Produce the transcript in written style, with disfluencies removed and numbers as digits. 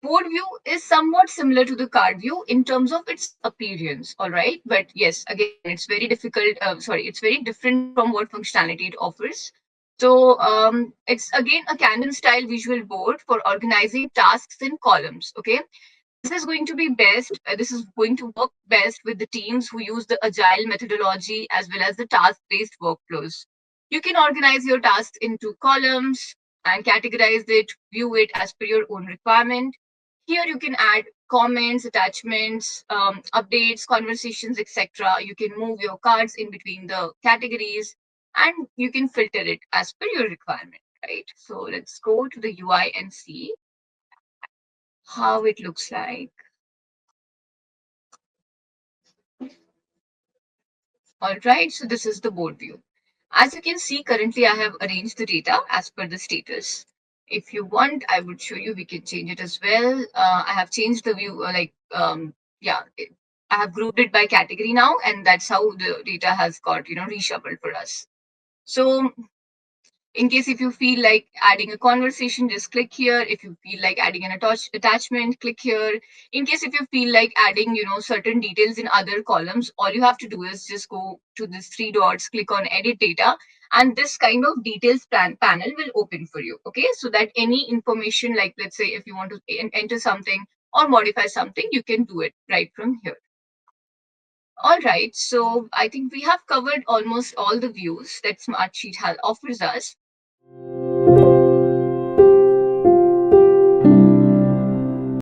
board view is somewhat similar to the card view in terms of its appearance, all right? But yes, again, it's very difficult. It's very different from what functionality it offers. So it's again a Canvas style visual board for organizing tasks in columns. Okay, this is going to be best. This is going to work best with the teams who use the agile methodology as well as the task-based workflows. You can organize your tasks into columns and categorize it, view it as per your own requirement. Here you can add comments, attachments, updates, conversations, etc. You can move your cards in between the categories and you can filter it as per your requirement, right? So let's go to the UI and see how it looks like. All right, so this is the board view. As you can see, currently I have arranged the data as per the status. If you want, I would show you, we can change it as well. I have changed the view, I have grouped it by category now, and that's how the data has got, reshuffled for us. So in case if you feel like adding a conversation, just click here. If you feel like adding an attachment, click here. In case if you feel like adding, certain details in other columns, all you have to do is just go to these three dots, click on edit data, and this kind of details panel will open for you. Okay, so that any information, like let's say if you want to enter something or modify something, you can do it right from here. All right, so I think we have covered almost all the views that Smartsheet offers us.